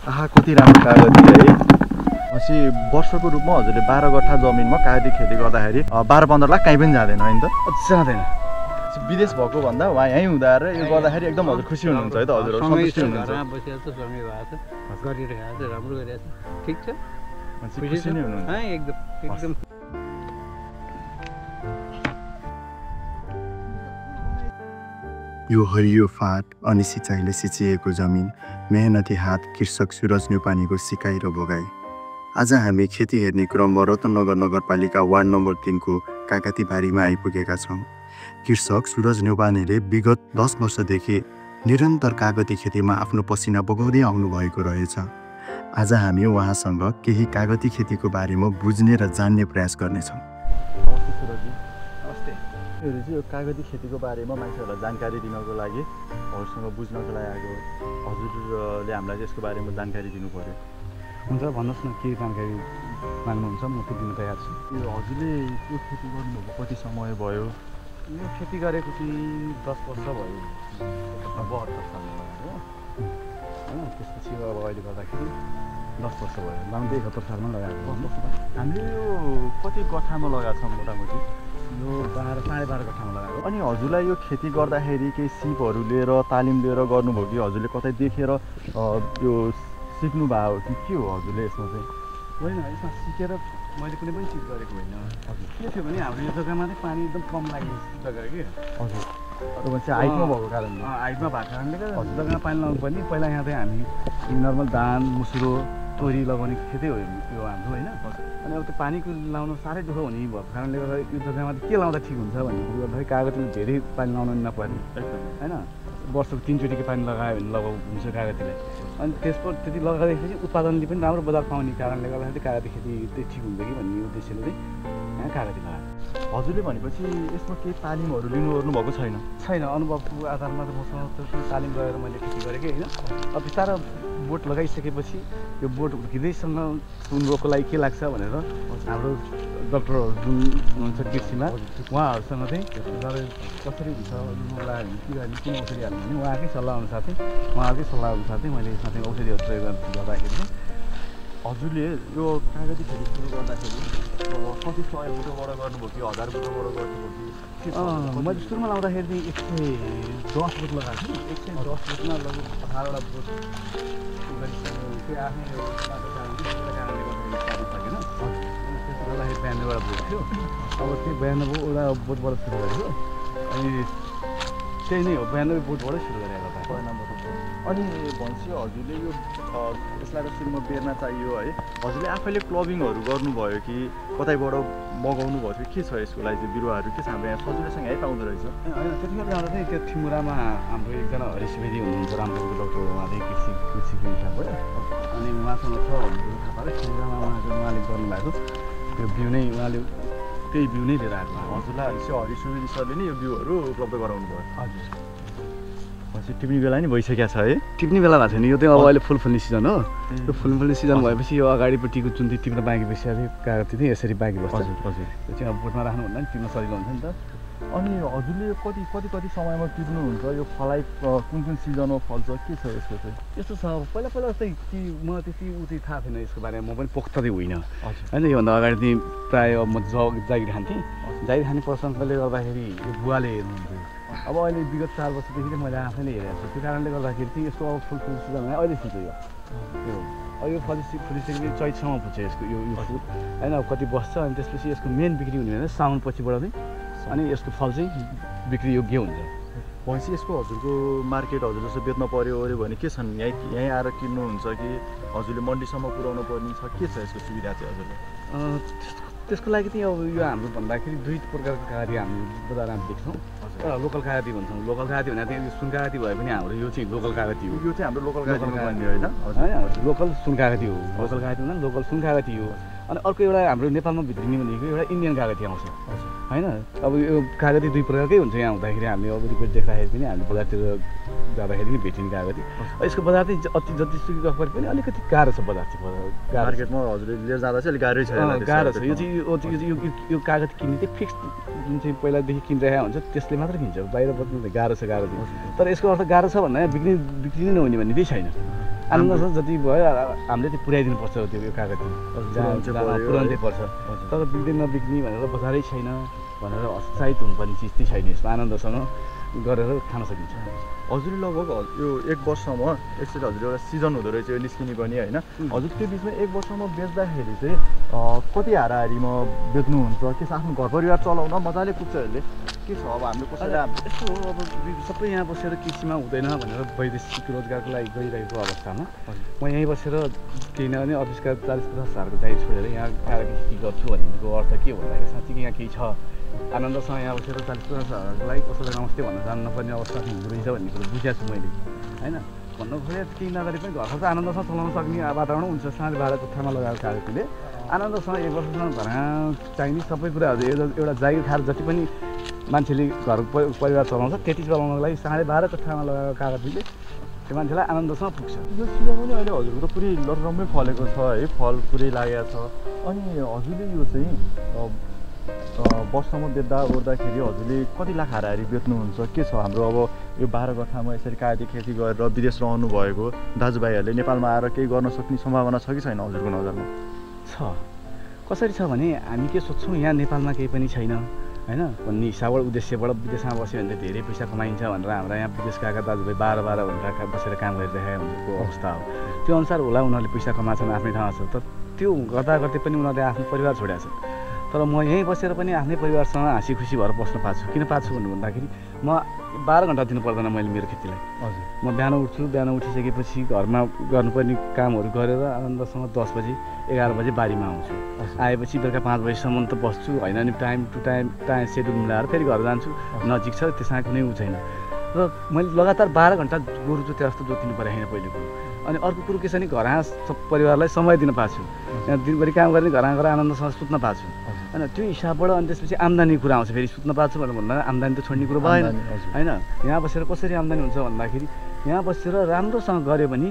आहा कति राम्रो कागती है। पछि वर्षको रूपमा हजुरले 12 गट्ठा जमिनमा कागती खेती गर्दाखेरि 12-15 लाख कहीँ पनि जाँदैन हैन त? जाँदैन। विदेश भएको भन्दा वहाँ यहीँ हुँदा र यो गर्दाखेरि एकदम हजुर खुसी हुनुहुन्छ है त? हजुरहरू सन्तुष्टि हुनुहुन्छ? बसिरहेको छ, सँगै भएको छ, गरिरहेको छ, राम्रो गरिरहेको छ, ठिक छ, खुसी नै हुनुहुन्छ? एकदम एकदम। यो हरियो फाँट अनि सिँचाइले सिँचिएको जमिन, मेहनती हात कृषक सुरज न्यौपानेको सिकाइ र भोगाई। आज हामी खेती हेर्ने क्रममा रत्नगर नगरपालिका वार्ड नम्बर 3 को कागतीबारीमा आइपुगेका छौँ। कृषक सुरज न्यौपानेले विगत 10 वर्षदेखि निरन्तर कागती खेतीमा आफ्नो पसिना बगाउँदै आउनुभएको रहेछ। आज हामी उहाँसँग केही कागती खेतीको बारेमा बुझ्ने र जान्ने प्रयास गर्नेछौँ। यो कागती खेतीको बारेमा मान्छेहरूलाई जानकारी दिनको लागि हजुरसँग बुझ्नको लागि आएको। हजुरले हामीलाई यसको बारेमा जानकारी दिनु पर्यो। हुन्छ, भन्नुहोस् न के जानकारी माग्नुहुन्छ, म त्यो दिन तयार छु। यो हजुरले यो खेती गर्नुभएको कति समय भयो? यो खेती गरेको चाहिँ 10 वर्ष भयो। 72 सालमा लगाएको होइन, त्यसपछि अब अहिले गर्दाखेरि 10 वर्ष भयो। लगाउँदै 71 सालमा लगाएको। हामीले यो कति गट्ठामा लगाएको छौँ मोटामोटी? यो 12.5 गट्ठामा लगाएको। अनि हजुरलाई यो खेती गर्दाखेरि केही सिपहरू लिएर तालिम लिएर गर्नुभयो कि हजुरले कतै देखेर यो सिक्नु भयो कि के हो हजुरले यसमा चाहिँ? होइन, यसमा सिकेर मैले कुनै पनि चिज गरेको होइन। हजुर, के थियो भने हाम्रो यो जग्गामा चाहिँ पानी एकदम कम लाग्ने जग्गा कि। हजुर, तपाईँ चाहिँ हाइटमा भएको कारणले? हाइटमा भएको कारणले गर्दा हजुर जग्गामा पानी लगाउनु पर्ने। पहिला यहाँ चाहिँ हामी नर्मल धान, मुसुरो, तोरी लगाउने खेतै हो यो हाम्रो होइन। अनि अब त्यो पानीको लाउन साह्रै दुःख हुने भएको कारणले गर्दा यो जग्गामा चाहिँ के लाउँदा ठिक हुन्छ भन्ने कुरो गर्दाखेरि कागतीले धेरै पानी लाउनु नपर्ने होइन। वर्षको 3 चोटिको पानी लगायो भने लगाउ हुन्छ कागतीलाई। अनि त्यसपछि त्यति लगाउँदाखेरि उत्पादनले पनि राम्रो बजार पाउने कारणले गर्दाखेरि कागती खेती चाहिँ ठिक हुन्छ कि भन्ने उद्देश्यले चाहिँ यहाँ कागती लगायो। हजुरले भनेपछि यसमा केही तालिमहरू लिनु भएको छैन? छैन, अनुभवको आधारमा त मसँग त्यो तालिम गएर मैले खेती गरेँ कि होइन। अब बिस्तारै बोट लगाइसकेपछि यो बोट हुर्किँदैसँग सुनको लागि के लाग्छ भनेर हाम्रो डक्टरहरू जुन हुनुहुन्छ कृषिमा उहाँहरूसँग चाहिँ कसरी हुन्छ लगायो भने के गर्ने, कुन औषधि हाल्नु भने उहाँकै सल्लाहअनुसार चाहिँ उहाँहरूकै सल्लाहअनुसार चाहिँ मैले यसमा चाहिँ औषधिहरू प्रयोग गर्दाखेरि चाहिँ हजुरले यो कागती खेती सुरु गर्दाखेरि कति 100 बुटोबाट गर्नुभयो कि 1000 बुटोबाट गर्नुभयो कि? मैले सुरुमा लाउँदाखेरि चाहिँ 110 बुट लगाएको थिएँ। 110 बुटमा लगभग 18वटा बुट त्यो आफ्नै कारणले गर्दाखेरि सकेन। त्यसो गर्दाखेरि 92वटा बुट थियो। अब त्यो 92वटा बुटबाट सुरु गरेको। अनि त्यही नै हो, 92 बुटबाटै सुरु गरेको त पहिला नम्बर। अनि भनेपछि हजुरले यो यसलाई त सुरुमा बेर्ना चाहियो है। हजुरले आफैले क्लबिङहरू गर्नुभयो कि कतैबाट मगाउनु भयो कि के छ यसको लागि चाहिँ बिरुवाहरू के छ? हाम्रो यहाँ सजिलैसँग यहीँ पाउँदो रहेछ? होइन, त्यतिखेर आउँदा चाहिँ त्यो थिमुरामा हाम्रो एकजना हरिश वेदी हुनुहुन्छ, राम्रो डक्टर हो, उहाँ चाहिँ कृषिको हिसाबबाट। अनि उहाँसँग छ थाहा पाएर थिमुरामा उहाँले गर्नुभएको त्यो बिउ नै उहाँले त्यही बिउ नै लिएर आएको। हजुरलाई हरिश वेदी सरले नै यो बिउहरू उपलब्ध गराउनु भयो? हजुर। पछि टिप्ने बेला नि भइसकेको छ है? टिप्ने बेला भएको छैन, यो चाहिँ अब अहिले फुल फल्ने सिजन हो। यो फुल फल्ने सिजन भएपछि यो अगाडिपट्टिको जुन चाहिँ टिप्न बाँकी बसिहाल्यो कागती चाहिँ यसरी बाँकी बस्छ। हजुर हजुर। त्यो चाहिँ अब बोटमा राख्नुभन्दा नि टिप्न सजिलो हुन्छ नि त। अनि हजुरले यो कति समयमा टिप्नुहुन्छ? यो फलाइ कुन सिजनमा फल्छ, के छ यसको चाहिँ? यस्तो छ, पहिला चाहिँ कि म त्यति उ चाहिँ थाहा थिएन यसको बारेमा, म पनि पोख्त चाहिँ होइन होइन। योभन्दा अगाडि चाहिँ प्रायः म जागिर खान्थेँ। जागिर खाने प्रसङ्गले गर्दाखेरि यो बुवाले हेर्नुहुन्थ्यो। अब अहिले विगत 4 वर्षदेखि चाहिँ मैले आफैले हेरेको छु। त्यो कारणले गर्दाखेरि चाहिँ यसको अब फुल सिजन अहिले फुल्छ यो। त्यो अब यो फुलिसकेपछि चैतसम्म फुल्छ यसको यो फुल होइन। अब कति बस्छ अनि त्यसपछि यसको मेन बिक्री हुने भने साउन पछिबाट चाहिँ अनि यसको फल चाहिँ बिक्री योग्य हुन्छ। भनेपछि यसको हजुरको मार्केट हजुर जस्तो बेच्न पर्यो ओऱ्यो भने के छन्? यहीँ आएर किन्नुहुन्छ कि हजुरले मन्डीसम्म पुऱ्याउनु पर्ने छ? के छ यसको सुविधा चाहिँ हजुरले? त्यसको लागि चाहिँ अब यो हाम्रो भन्दाखेरि 2 प्रकारको कागती हामी बजारमा देख्छौँ। लोकल कागती भन्छौँ। लोकल कागती भन्दा चाहिँ सुन कागती भए पनि हाम्रो यो चाहिँ लोकल कागती हो। यो चाहिँ हाम्रो लोकल कागती होइन? होइन, लोकल सुन कागती हो। लोकल कागती भन्दा लोकल सुन कागती हो। अनि अर्को एउटा हाम्रो नेपालमा भित्रिने भनेको एउटा इन्डियन कागती आउँछ होइन। अब यो कागती 2 प्रकारकै हुन्छ। यहाँ हुँदाखेरि हामीले अब रिपोर्ट देख्दाखेरि पनि हामीले बजारतिर जाँदाखेरि पनि भेटिने कागती। यसको बजार चाहिँ जतिसुकै गफहरू पनि अलिकति गाह्रो छ। बजार चाहिँ मार्केटमा हजुरले लिएर जाँदा चाहिँ अलिक गाह्रै छ? गाह्रो छ। यो चाहिँ यो कागती किन्ने चाहिँ फिक्स जुन चाहिँ पहिलादेखि किनिरहेको हुन्छ त्यसले मात्र किन्छ। बाहिर बस्नु गाह्रो छ। गाह्रो चाहिँ तर यसको अर्थ गाह्रो छ भन्दा बिक्री नै नहुने भन्ने चाहिँ छैन। आनन्दसँग जति भयो हामीले त्यो पुर्याइदिनुपर्छ त्यो यो कागती पुऱ्याउँदै पर्छ तर बिक्दै नबिक्ने भनेर बजारै छैन भनेर हतोत्साहित हुनुपर्ने चिज चाहिँ छैन यसमा आनन्दसँग गरेर खान सकिन्छ हजुरले लगभग यो 1 वर्षमा यसरी हजुर एउटा सिजन हुँदो रहेछ यो निस्किने पनि होइन हजुर त्यो बिचमा 1 वर्षमा बेच्दाखेरि चाहिँ कति हाराहारीमा बेच्नुहुन्छ के आफ्नो घर परिवार चलाउन मजाले पुग्छ यसले के छ अब हामीले कसैलाई यस्तो हो अब सबै यहाँ बसेर कृषिमा हुँदैन भनेर वैदेशिक रोजगारको लागि गइरहेको अवस्थामा म यहीँ बसेर केही नभने अफिसका 40-50 हजारको जागिर छोडेर यहाँ कागती खेती गर्छु भनेको अर्थ के भन्दाखेरि साँच्चै यहाँ केही छ आनन्दसँग यहाँ बसेर 40-50 हजारको लागि कसैलाई नमस्ते भन्न जानु नपर्ने अवस्था हुँदो रहेछ भन्ने कुरो बुझेको छु मैले होइन भन्नु खोजेँ केही नगरे पनि घर खर्च आनन्दसँग चलाउन सक्ने वातावरण हुन्छ साँझ भाडा कोठामा लगाएको कागतीले आनन्दसँग 1 वर्षसम्म घरमा चाहिने सबै कुराहरू एउटा जागिर खाएर जति पनि मान्छेले घर परिवार चलाउँछ त्यति चलाउनको लागि 12.5 कट्ठामा लगाएको कागतीले त्यो मान्छेलाई आनन्दसँग पुग्छ यो सिजन पनि अहिले हजुरको त पुरै लररम्मै फलेको छ है फल पुरै लागेको छ अनि हजुरले यो चाहिँ वर्षमा बेच्दा ओर्दाखेरि हजुरले कति लाख हाराहारी बेच्नुहुन्छ के छ हाम्रो अब यो 12 कट्ठामा यसरी कागती खेती गरेर विदेश रहनु भएको दाजुभाइहरूले नेपालमा आएर केही गर्न सक्ने सम्भावना छ कि छैन हजुरको नजरमा छ कसरी छ भने हामी के सोच्छौँ यहाँ नेपालमा केही पनि छैन होइन भन्ने हिसाबबाट उद्देश्यबाट विदेशमा बस्यो भने त धेरै पैसा कमाइन्छ भनेर हाम्रा यहाँ विदेशका दाजुभाइ 12 घन्टा बसेर काम गरिरहेको हुनेको अवस्था हो त्यो अनुसार होला उनीहरूले पैसा कमाएछन् आफ्नै ठाउँमा छ तर त्यो गर्दा गर्दै पनि उनीहरूले आफ्नो परिवार छोडेको छ तर म यहीँ बसेर पनि आफ्नै परिवारसँग हाँसी खुसी भएर बस्न पाछु किन पाछु भन्दाखेरि म 12 घन्टा दिनु पर्दैन मैले मेरो खेतीलाई हजुर म बिहान उठ्छु बिहान उठिसकेपछि घरमा गर्नुपर्ने कामहरू गरेर आनन्दसँग 10 बजी 11 बजे बारीमा आउँछु आएपछि बेलुका 5 बजीसम्म त बस्छु होइन नि टाइम टु टाइम सेड्युल मिलाएर फेरि घर जान्छु नजिक छ त्यसमा कुनै उ छैन र मैले लगातार 12 घन्टा गोरु जोतेर जस्तो जोतिनु पऱ्यो होइन पहिलो कुरो अनि अर्को कुरो के छ भने घर परिवारलाई समय दिन पाछु यहाँ दिनभरि काम गर्ने घर गएर आनन्दसँग सुत्न पाछु होइन त्यो हिसाबबाट अनि त्यसपछि आम्दानी कुरा आउँछ फेरि सुत्न पाछु भनेर भन्दा आम्दानी त छोड्ने कुरो भएन होइन यहाँ बसेर कसरी आम्दानी हुन्छ भन्दाखेरि यहाँ बसेर राम्रोसँग गऱ्यो भने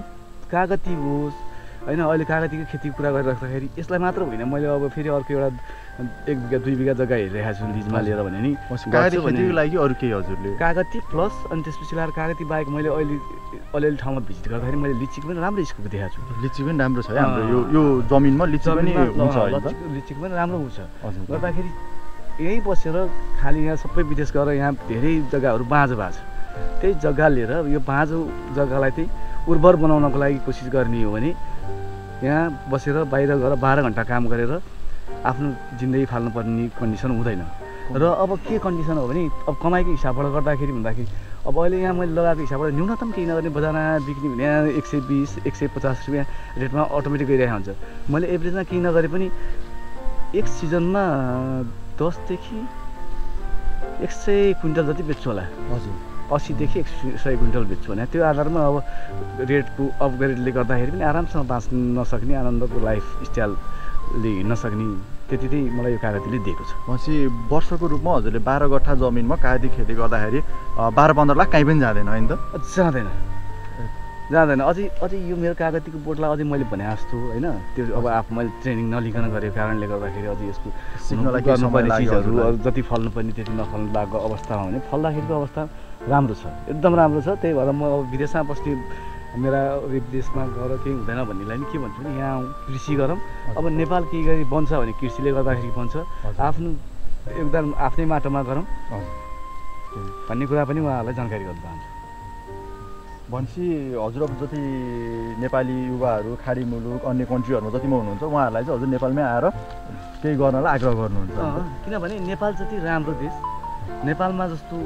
कागती होस् होइन अहिले कागतीको खेतीको कुरा गरिराख्दाखेरि यसलाई मात्र होइन मैले अब फेरि अर्को एउटा 1 बिघा 2 बिघा जग्गा हेरिरहेको छु लिजमा लिएर भने नि कागती खेतीको लागि अरू केही हजुरले कागती प्लस अनि त्यसपछि लाएर कागती बाहेक मैले अहिले अलिअलि ठाउँमा भिजिट गर्दाखेरि मैले लिचीको पनि राम्रो स्कोप देखाएको छु लिची पनि राम्रो छ है हाम्रो यो जमिनमा लिची पनि हुन्छ लिचीको पनि राम्रो हुन्छ गर्दाखेरि यहीँ बसेर खालि यहाँ सबै विदेश गएर यहाँ धेरै जग्गाहरू बाँझो भएको छ त्यही जग्गा लिएर यो बाँझो जग्गालाई चाहिँ उर्वर बनाउनको लागि कोसिस गर्ने हो भने यहाँ बसेर बाहिर गएर 12 घन्टा काम गरेर आफ्नो जिन्दगी फाल्नुपर्ने कन्डिसन हुँदैन र अब के कन्डिसन हो भने अब कमाइको हिसाबबाट गर्दाखेरि भन्दाखेरि अब अहिले यहाँ मैले लगाएको हिसाबबाट न्यूनतम केही नगर्ने बजारमा बिक्ने भने यहाँ 120-150 रुपियाँ रेटमा अटोमेटिक गइरहेको हुन्छ मैले एभरेजमा केही नगरे पनि एक सिजनमा 10 देखि 100 क्विन्टल जति बेच्छु होला हजुर 80 देखि 100 क्विन्टल बेच्छु भने त्यो आधारमा अब रेटको अपग्रेडले गर्दाखेरि पनि आरामसँग बाँच्न नसक्ने आनन्दको लाइफ स्टाइलले हिँड्न सक्ने त्यति चाहिँ मलाई यो कागतीले दिएको छ भनेपछि वर्षको रूपमा हजुरले 12 कट्ठा जमिनमा कागती खेती गर्दाखेरि 12-15 लाख कहीँ पनि जाँदैन होइन त जाँदैन अझै यो मेरो कागतीको बोटलाई अझै मैले भने जस्तो होइन त्यो अब मैले ट्रेनिङ नलिकन गरेको कारणले गर्दाखेरि अझै यसको सिक्नलाई गर्नुपर्ने चिजहरू जति फल्नुपर्ने त्यति नफल्नु लागेको अवस्थामा भने फल्दाखेरिको अवस्था राम्रो छ एकदम राम्रो छ त्यही भएर म अब विदेशमा बस्ने मेरा विदेशमा गएर केही हुँदैन भन्नेलाई नि के भन्छु भने यहाँ कृषि गरौँ अब नेपाल केही गरी बन्छ भने कृषिले गर्दाखेरि बन्छ आफ्नो योगदान आफ्नै माटोमा गरौँ भन्ने कुरा पनि उहाँहरूलाई जानकारी गर्न चाहन्छु भनेपछि हजुर अब जति नेपाली युवाहरू खाडी मुलुक अन्य कन्ट्रीहरूमा जतिमा हुनुहुन्छ उहाँहरूलाई चाहिँ हजुर नेपालमै आएर केही गर्नलाई आग्रह गर्नुहुन्छ किनभने नेपाल जति राम्रो देश नेपालमा जस्तो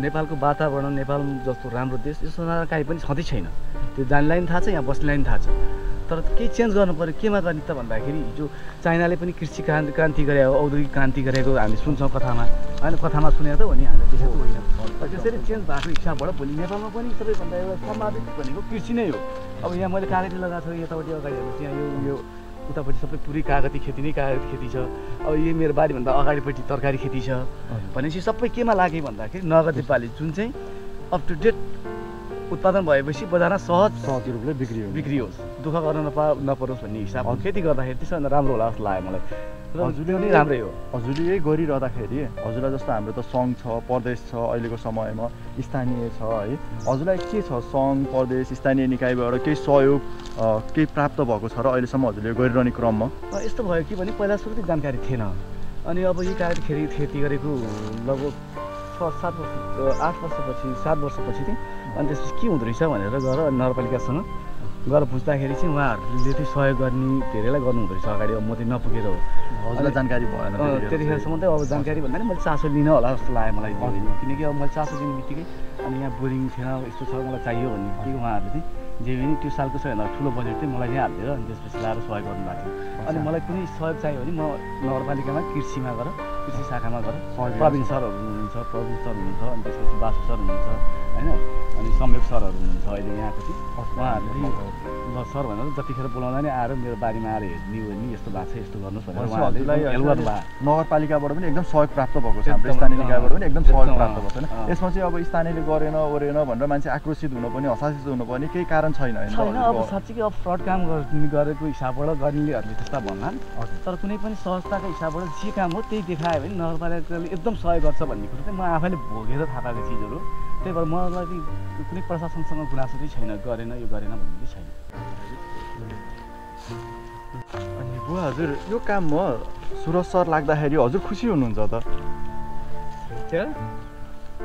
नेपालको वातावरण नेपाल जस्तो राम्रो देश यस्तो काहीँ पनि छँदै छैन त्यो जान्नेलाई पनि थाहा छ यहाँ बस्नेलाई पनि थाहा छ तर केही चेन्ज गर्नु पऱ्यो केमा गर्ने त भन्दाखेरि हिजो चाइनाले पनि कृषि क्रान्ति गरेको औद्योगिक क्रान्ति गरेको हामी सुन्छौँ कथामा होइन कथामा सुनेको त हो नि हामीले देखेको होइन त्यसरी चेन्ज भएको हिसाबबाट भोलि नेपालमा पनि सबैभन्दा एउटा सम्भावित भनेको कृषि नै हो अब यहाँ मैले कागती लगाएको छु यतापट्टि अगाडि हेर्नुहोस् यहाँ यो उतापट्टि सबै पुरै कागती खेती नै कागती खेती छ अब यो मेरो बारीभन्दा अगाडिपट्टि तरकारी खेती छ भनेपछि सबै केमा लाग्यो भन्दाखेरि नगदे बाली जुन चाहिँ अप टु डेट उत्पादन भएपछि बजारमा सहज रूपले बिक्री होस् दुःख गर्न नपरोस् भन्ने हिसाबमा खेती गर्दाखेरि त्यसभन्दा राम्रो होला जस्तो लाग्यो मलाई र त्यो नै राम्रै हो। हजुरले यही गरिरहँदाखेरि हजुरलाई जस्तो हाम्रो त सङ्घ छ, प्रदेश छ, अहिलेको समयमा स्थानीय छ है, हजुरलाई के छ सङ्घ, प्रदेश, स्थानीय निकायबाट केही सहयोग केही प्राप्त भएको छ र अहिलेसम्म हजुरले गरिरहने क्रममा? यस्तो भयो कि भने पहिला सुरुमै जानकारी थिएन, अनि अब यो कार्यखेरि खेती गरेको लगभग 8 वर्षपछि 7 वर्षपछि चाहिँ अनि त्यसपछि के हुँदो रहेछ भनेर गएर नगरपालिकासँग गएर बुझ्दाखेरि चाहिँ उहाँहरूले चाहिँ सहयोग गर्ने धेरैलाई गर्नुहुँदो रहेछ अगाडि। अब म चाहिँ नपुगेर हो, हजुरलाई जानकारी भएन त्यतिखेरसम्म चाहिँ अब जानकारी भन्दा नि मैले चासो लिन होला जस्तो लाग्यो मलाई, किनकि अब मैले चासो दिने बित्तिकै अनि यहाँ बोरिङ थिएन, यस्तो छ मलाई चाहियो भन्ने बित्तिकै उहाँहरूले चाहिँ जे पनि त्यो सालको सबैभन्दा ठुलो बजेट चाहिँ मलाई नै हालिदिएर अनि त्यसपछि लाएर सहयोग गर्नुभएको थियो। अनि मलाई कुनै सहयोग चाहियो भने म नगरपालिकामा कृषिमा गएर कृषि शाखामा गएर प्रवीण सरहरू हुनुहुन्छ, प्रवीण सर हुनुहुन्छ, अनि त्यसपछि बासु सर हुनुहुन्छ होइन, अनि संयोग सरहरू हुनुहुन्छ अहिले यहाँको चाहिँ उहाँहरूले ल सर भनेर जतिखेर बोलाउँदा नि आएर मेरो बारीमा आएर हेर्ने हो नि यस्तो भएको छ यस्तो गर्नुहोस् भनेर उहाँहरूलाई हेल्प गर्नुभयो। नगरपालिकाबाट पनि एकदम सहयोग प्राप्त भएको छ, हाम्रो स्थानीय निकायबाट पनि एकदम सहयोग प्राप्त भएको छैन। यसमा चाहिँ अब स्थानीयले गरेन ओरेन भनेर मान्छे आक्रोशित हुनुपर्ने, हताशित हुनुपर्ने केही कारण छैन छैन। अब साँच्चीकै अब फ्रड काम गरेको हिसाबबाट गर्नेहरूले त्यस्ता भन्लान्, तर कुनै पनि संस्थाको हिसाबबाट जे काम हो त्यही देखायो भने नगरपालिकाले एकदम सहयोग गर्छ भन्ने कुरो चाहिँ म आफैले भोगेर थाहा पाएको चिजहरू। त्यही भएर मलाई कुनै प्रशासनसँग गुनासो चाहिँ छैन, गरेन यो गरेन भन्ने चाहिँ छैन। अनि बुवा हजुर यो काममा सुरज सर लाग्दाखेरि हजुर खुसी हुनुहुन्छ त?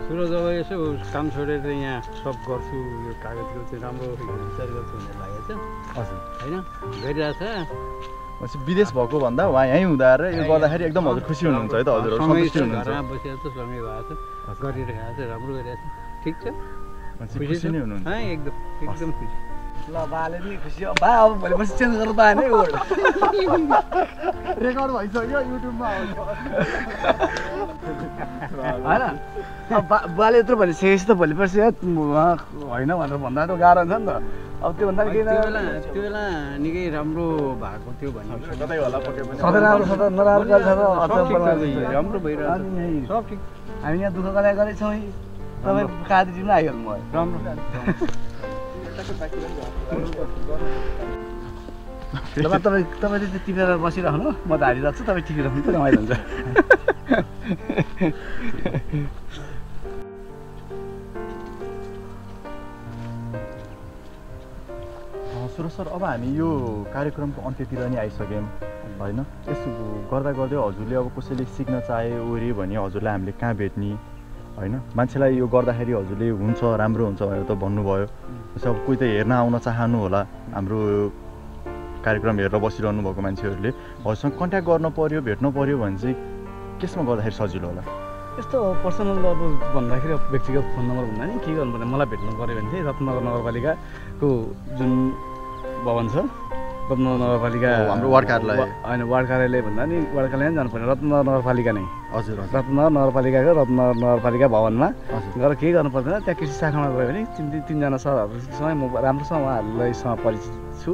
सुरज अब यसो काम छोडेर यहाँ सब गर्छु, यो कागजको चाहिँ राम्रो विचार गर्छु भन्ने लागेको छ हजुर होइन, गरिरहेछ। विदेश भएको भन्दा उहाँ यहीँ हुँदा र यो गर्दाखेरि एकदम हजुर खुसी हुनुहुन्छ है त? हजुर सन्तुष्टि हुनुहुन्छ? घरमा बसेर त सँगै भएको छ, गरिरहेको छ, राम्रो गरिरहेको छ, ठिक छ, खुसी नै हुनुहुन्छ? एकदम एकदम खुसी। ल बाले नि खुसी बा, अब भोलिपर्सि चेन्ज गर्नु पाएन है वर्ड रेकर्ड भइसक्यो युट्युबमा आउँछ होइन। अब बाले यत्रो भनिसकेपछि त भोलिपर्सि होइन भनेर भन्दा त गाह्रो हुन्छ नि त। अब त्योभन्दा त्यो बेला निकै राम्रो भएको थियो भने कतै होला पक्कै पनि सधैँ राम्रो छ त नराम्रो छ राम्रो भइरहेको छ, सब ठिक। हामी यहाँ दुःख गरेका छौँ है, तपाईँ कादिजीमा आइहाल्नु भयो राम्रो। तपाईँले चाहिँ टिपेर बसिरहनु, म त हारिरहेको छु, तपाईँ टिपिरहनु त रमाइलो हुन्छ। सुरज सर अब हामी यो कार्यक्रमको अन्त्यतिर नै आइसक्यौँ होइन? यसो गर्दा गर्दै हजुरले अब कसैले सिक्न चाहे ओरे भने हजुरलाई हामीले कहाँ भेट्ने होइन? मान्छेलाई यो गर्दाखेरि हजुरले हुन्छ राम्रो हुन्छ भनेर त भन्नुभयो, जस्तै अब कोही त हेर्न आउन चाहनु होला, हाम्रो कार्यक्रम हेरेर बसिरहनु भएको मान्छेहरूले हजुरसँग कन्ट्याक्ट गर्न पर्यो, भेट्न पर्यो भने चाहिँ केसमा गर्दाखेरि सजिलो होला? यस्तो पर्सनल अब भन्दाखेरि व्यक्तिगत फोन नम्बर भन्दा नि के गर्नु पर्ने, मलाई भेट्नु पऱ्यो भने चाहिँ रत्नगर नगरपालिकाको जुन भवन छ, रत्नगर नगरपालिका हाम्रो वार्ड कार्यालय होइन, वार्ड कार्यालय भन्दा नि वार्ड कार्यालय जानु पर्ने, रत्नगर नगरपालिका नै। हजुर रत्नगर नगरपालिकाको रत्नगर नगरपालिका भवनमा गएर केही गर्नु पर्दैन। त्यहाँ कृषि शाखामा गयो भने तिनजना सरहरूसँग म राम्रोसँग उहाँहरूलाईसँग परिचित छु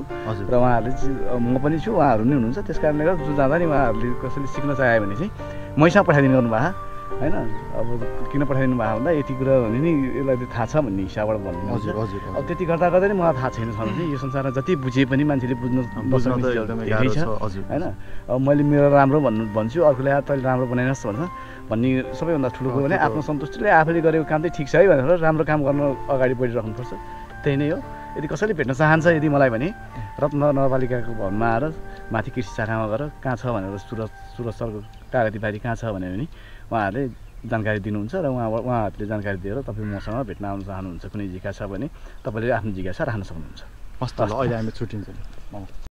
र उहाँहरूले म पनि छु, उहाँहरू नै हुनुहुन्छ। त्यस कारणले गर्दा जो जाँदा नि उहाँहरूले कसैले सिक्न चाह्यो भने चाहिँ मैसँग पठाइदिनु गर्नुभएको होइन। अब किन पठाइदिनु भएको भन्दा यति कुरा भने नि यसलाई थाहा छ भन्ने हिसाबबाट भन्नु। हजुर हजुर अब त्यति गर्दा गर्दै नि मलाई थाहा छैन छ भने यो संसारमा जति बुझे पनि मान्छेले बुझ्न नसक्ने धेरै छ होइन। अब मैले मेरो राम्रो भन्छु, अर्कोले तैँले राम्रो बनाइनस् भन्छ भन्ने सबैभन्दा ठुलो कुरो भने आत्मसन्तुष्टिले आफूले गरेको काम चाहिँ ठिक छ है भनेर राम्रो काम गर्न अगाडि बढिराख्नुपर्छ, त्यही नै हो। यदि कसैले भेट्न चाहन्छ यदि मलाई भने रत्नगर नगरपालिकाको भवनमा आएर माथि कृषि शाखामा गएर कहाँ छ भनेर सुरज सरको कागती बारी कहाँ छ भनेर भने उहाँहरूले जानकारी दिनुहुन्छ र उहाँहरूले जानकारी दिएर तपाईँ मसँग भेट्न आउन चाहनुहुन्छ, कुनै जिज्ञासा छ भने तपाईँले आफ्नो जिज्ञासा राख्न सक्नुहुन्छ। हस् त ल, अहिले हामी छुट्टिन्छौँ।